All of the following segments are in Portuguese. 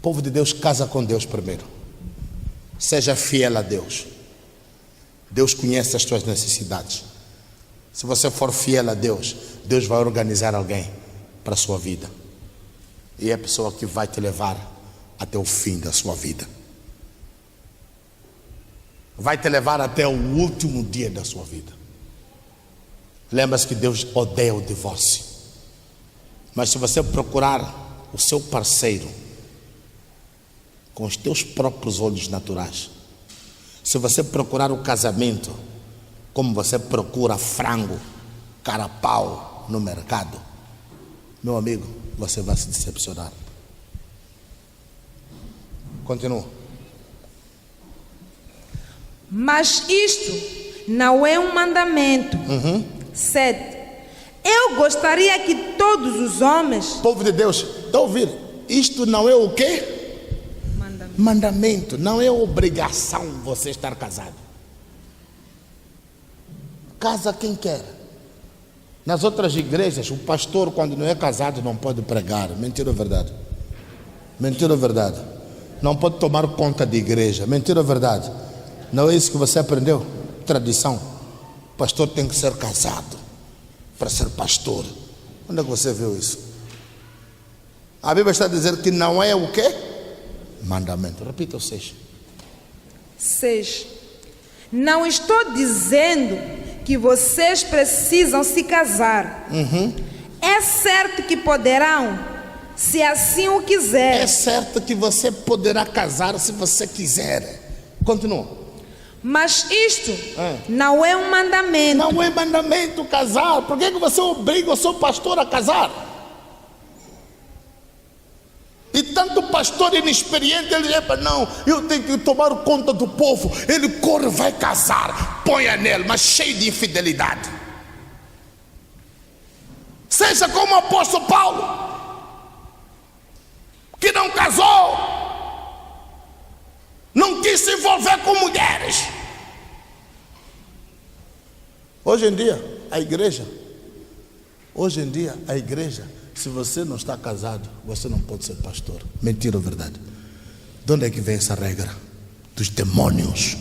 O povo de Deus casa com Deus primeiro. Seja fiel a Deus. Deus conhece as tuas necessidades. Se você for fiel a Deus, Deus vai organizar alguém para a sua vida. E é a pessoa que vai te levar até o fim da sua vida. Vai te levar até o último dia da sua vida. Lembra-se que Deus odeia o divórcio. Mas se você procurar o seu parceiro com os teus próprios olhos naturais, se você procurar o casamento como você procura frango, carapau no mercado, meu amigo, você vai se decepcionar. Continua. Mas isto não é um mandamento. 7. Eu gostaria que todos os homens... Povo de Deus, está a ouvir? Isto não é o quê? Mandamento. Não é obrigação você estar casado. Casa quem quer. Nas outras igrejas, o pastor, quando não é casado, não pode pregar. Mentira ou verdade? Mentira ou verdade? Não pode tomar conta de igreja. Mentira ou verdade? Não é isso que você aprendeu? Tradição. O pastor tem que ser casado para ser pastor. Onde é que você viu isso? A Bíblia está dizendo que não é o quê? Mandamento. Repita o 6. 6. Não estou dizendo que vocês precisam se casar. É certo que poderão, se assim o quiser. É certo que você poderá casar se você quiser. Continua. Mas isto não é um mandamento. Não é mandamento casar. Por que você obriga o seu pastor a casar? E tanto pastor inexperiente, ele diz, não, eu tenho que tomar conta do povo. Ele corre, vai casar, ponha nele, mas cheio de infidelidade. Seja como o apóstolo Paulo, que não casou, não quis se envolver com mulheres. Hoje em dia, a igreja, se você não está casado, você não pode ser pastor. Mentira ou verdade? De onde é que vem essa regra? Dos demônios.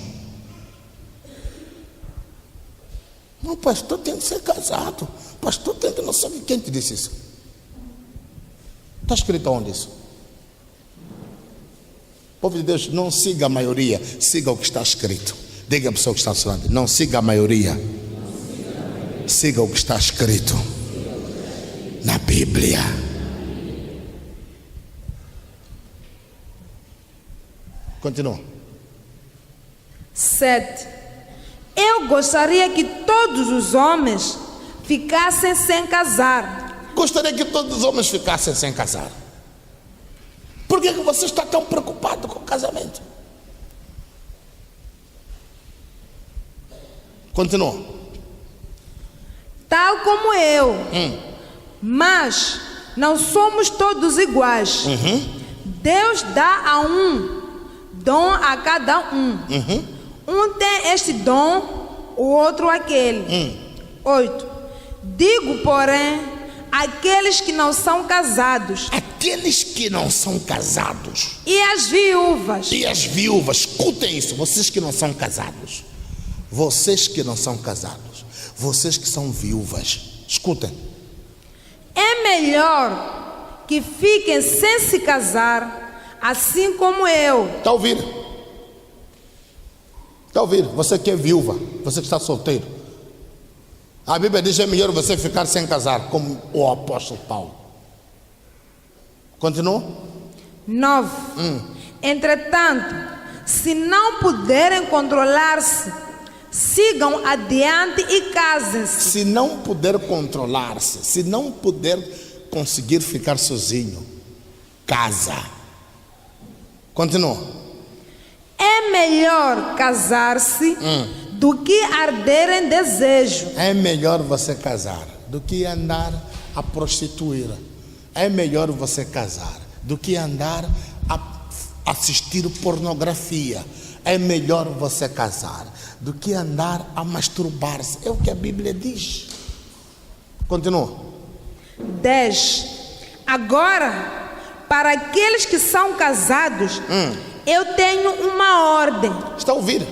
Não, pastor tem que ser casado. Pastor tem que não sabe quem te disse isso. Está escrito onde isso? Povo de Deus, não siga a maioria, siga o que está escrito. Diga a pessoa que está falando, não siga a maioria, siga o que está escrito na Bíblia. Continua. 7. Eu gostaria que todos os homens ficassem sem casar. Gostaria que todos os homens ficassem sem casar. Por que você está tão preocupado com o casamento? Continua. Tal como eu. Mas não somos todos iguais. Deus dá a um dom a cada um. Um tem este dom, o outro aquele. 8. Digo, porém, aqueles que não são casados. Aqueles que não são casados. E as viúvas. E as viúvas. Escutem isso, vocês que não são casados. Vocês que não são casados. Vocês que são viúvas. Escutem. É melhor que fiquem sem se casar, assim como eu. Está ouvindo? Está ouvindo? Você que é viúva, você que está solteiro. A Bíblia diz que é melhor você ficar sem casar, como o apóstolo Paulo. Continua? 9. Entretanto, se não puderem controlar-se, sigam adiante e casem-se. Se não puder controlar-se, se não puder conseguir ficar sozinho, casa. Continua. É melhor casar-se do que arder em desejo. É melhor você casar do que andar a prostituir. É melhor você casar do que andar a assistir pornografia. É melhor você casar do que andar a masturbar-se. É o que a Bíblia diz. Continua. 10. Agora, para aqueles que são casados, eu tenho uma ordem. Está a ouvir?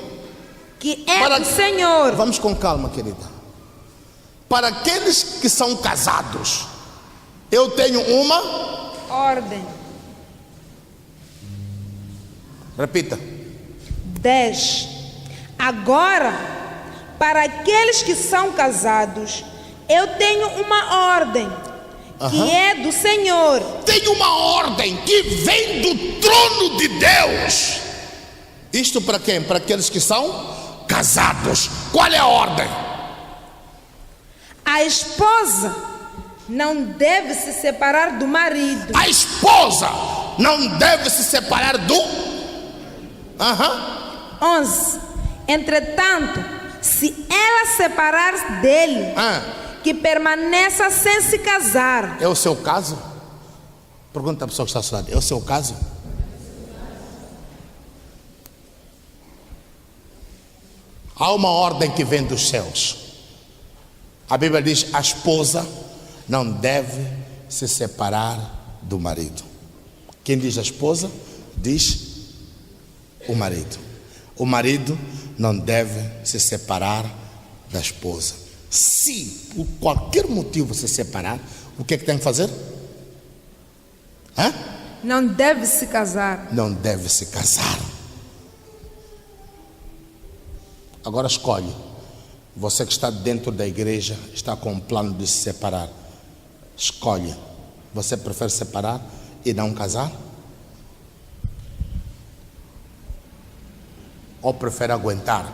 Que é do Senhor. Vamos com calma, querida. Para aqueles que são casados, eu tenho uma ordem. Repita. 10. Agora, para aqueles que são casados, eu tenho uma ordem que é do Senhor. Tem uma ordem que vem do trono de Deus. Isto para quem? Para aqueles que são casados. Qual é a ordem? A esposa não deve se separar do marido. A esposa não deve se separar do 11. Entretanto, se ela separar-se dele, que permaneça sem se casar. É o seu caso? Pergunta à pessoa que está ao seu lado. É o seu caso? Há uma ordem que vem dos céus. A Bíblia diz: a esposa não deve se separar do marido. Quem diz a esposa, diz o marido. O marido não deve se separar da esposa. Se por qualquer motivo se separar, o que é que tem que fazer? Não deve se casar. Não deve se casar. Agora escolhe. Você que está dentro da igreja, está com um plano de se separar. Escolhe. Você prefere separar e não casar? Ou prefere aguentar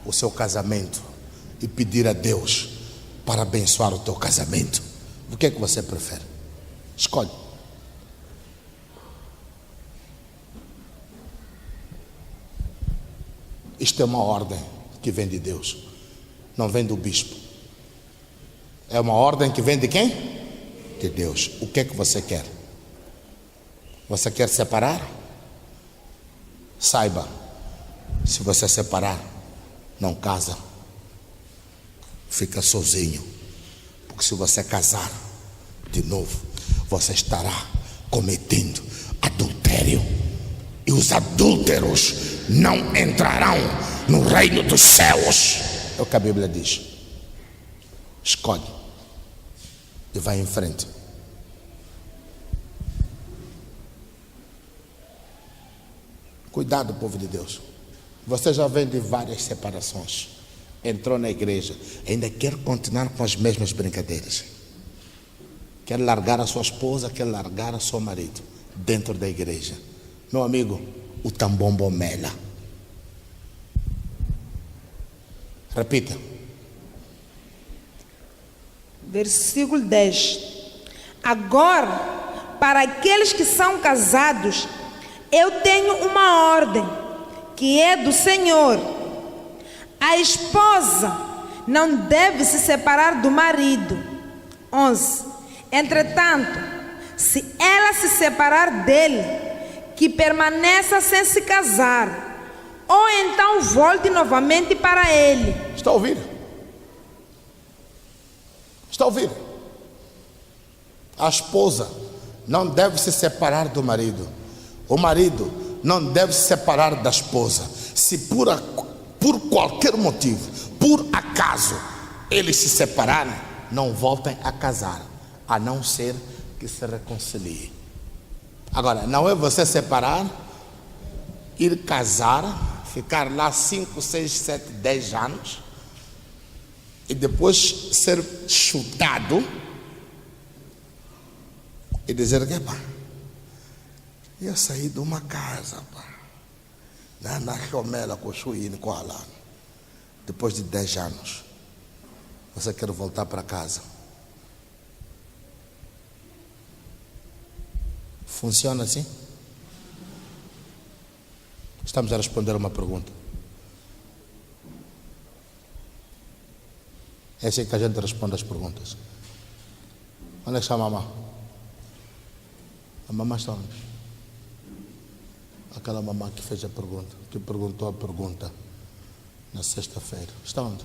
o seu casamento e pedir a Deus para abençoar o teu casamento? O que é que você prefere? Escolhe. Isto é uma ordem que vem de Deus, não vem do bispo. É uma ordem que vem de quem? De Deus. O que é que você quer? Você quer separar? Saiba, se você separar, não casa, fica sozinho. Porque se você casar de novo, você estará cometendo adultério. E os adúlteros não entrarão no reino dos céus. É o que a Bíblia diz. Escolhe e vai em frente. Cuidado, povo de Deus. Você já vem de várias separações. Entrou na igreja, ainda quer continuar com as mesmas brincadeiras. Quer largar a sua esposa, quer largar o seu marido dentro da igreja. Meu amigo, o tambombo mela. Repita. Versículo 10. Agora, para aqueles que são casados, eu tenho uma ordem que é do Senhor. A esposa não deve se separar do marido. 11. Entretanto, se ela se separar dele, que permaneça sem se casar, ou então volte novamente para ele. Está a ouvir? Está a ouvir? A esposa não deve se separar do marido. O marido não deve se separar da esposa. Se por qualquer motivo, por acaso, eles se separarem, não voltem a casar, a não ser que se reconciliem. Agora, não é você separar, ir casar, ficar lá 5, 6, 7, 10 anos e depois ser chutado e dizer que pá, eu saí de uma casa, pá, na Chomela com o Chuíne, com a Alana, depois de 10 anos, você quer voltar para casa. Funciona assim? Estamos a responder uma pergunta. É assim que a gente responde as perguntas. Onde é que está a mamãe? A mamãe está onde? Aquela mamãe que fez a pergunta, que perguntou a pergunta na sexta-feira. Está onde?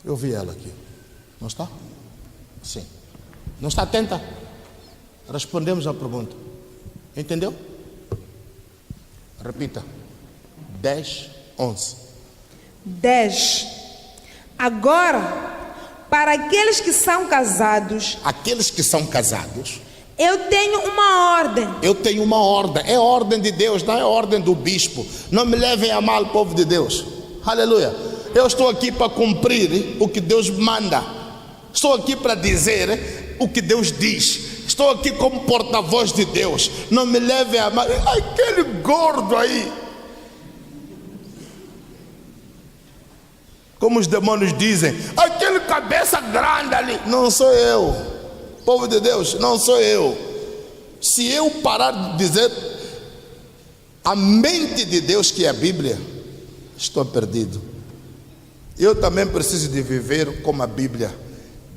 Eu vi ela aqui. Não está? Sim. Não está atenta? Respondemos à pergunta. Entendeu? Repita. 10, 11. 10. Agora, para aqueles que são casados, Aqueles que são casados, eu tenho uma ordem. eu tenho uma ordem. É ordem de Deus, não é ordem do bispo. Não me levem a mal, povo de Deus. Aleluia. Eu estou aqui para cumprir o que Deus manda. Estou aqui para dizer o que Deus diz. Estou aqui como porta-voz de Deus. Não me levem a mal. Aquele gordo aí, como os demônios dizem, aquele cabeça grande ali. Não sou eu, povo de Deus, não sou eu. Se eu parar de dizer a mente de Deus, que é a Bíblia, estou perdido. Eu também preciso de viver como a Bíblia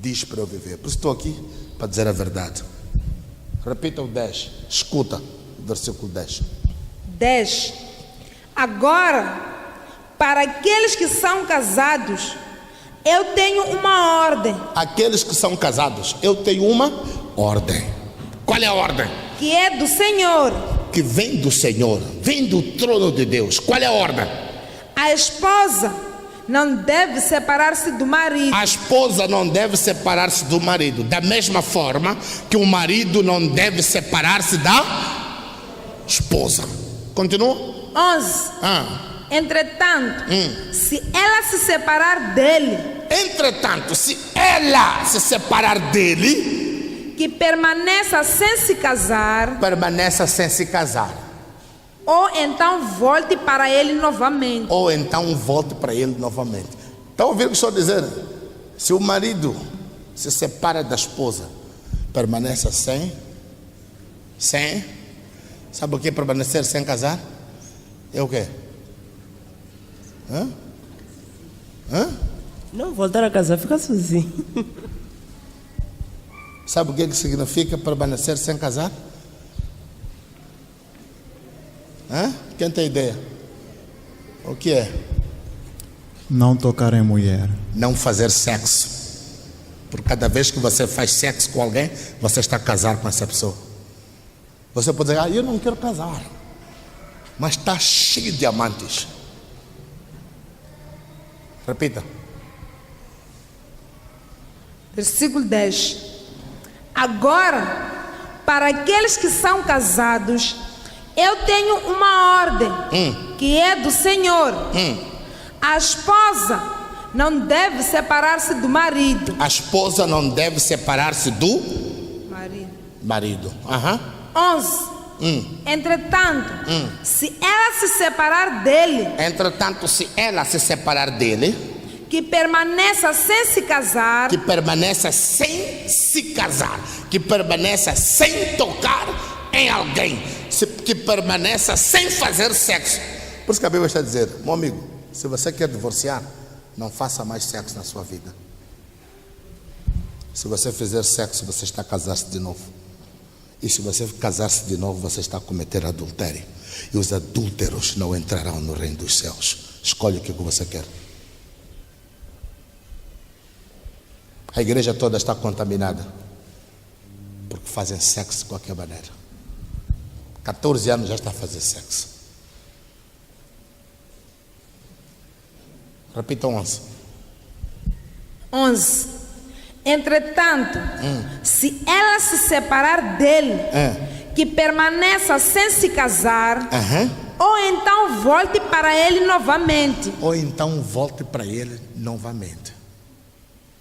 diz para eu viver. Por isso estou aqui para dizer a verdade. Repita o 10. Escuta o versículo 10. 10. Agora, para aqueles que são casados, eu tenho uma ordem. Aqueles que são casados, eu tenho uma ordem. Qual é a ordem? Que é do Senhor. Que vem do Senhor, vem do trono de Deus. Qual é a ordem? A esposa não deve separar-se do marido. A esposa não deve separar-se do marido. Da mesma forma que o marido não deve separar-se da esposa. Continua? 11. Entretanto, se ela se separar dele, entretanto, se ela se separar dele, que permaneça sem se casar, permaneça sem se casar. Ou então volte para ele novamente. Ou então volte para ele novamente. Está ouvindo o que estou dizendo? Se o marido se separa da esposa, permaneça sem. Sabe o que é permanecer sem casar? É o quê? Não, voltar a casar, fica sozinho. Sabe o que significa permanecer sem casar? Quem tem ideia? O que é? Não tocar em mulher. Não fazer sexo. Por cada vez que você faz sexo com alguém, você está a casar com essa pessoa. Você pode dizer, eu não quero casar, mas está cheio de amantes. Repita. Versículo 10. Agora, para aqueles que são casados, eu tenho uma ordem, que é do Senhor. A esposa não deve separar-se do marido. A esposa não deve separar-se do marido. 11. Entretanto, se ela se separar dele, que permaneça sem se casar, que permaneça sem tocar em alguém, que permaneça sem fazer sexo. Por isso que a Bíblia está dizendo, meu amigo, se você quer divorciar, não faça mais sexo na sua vida. Se você fizer sexo, você está a casar-se de novo. E se você casar-se de novo, você está a cometer adultério. E os adúlteros não entrarão no reino dos céus. Escolhe o que você quer. A igreja toda está contaminada, porque fazem sexo de qualquer maneira. 14 anos já está a fazer sexo. Repita 11. 11. Entretanto, se ela se separar dele, que permaneça sem se casar, ou então volte para ele novamente.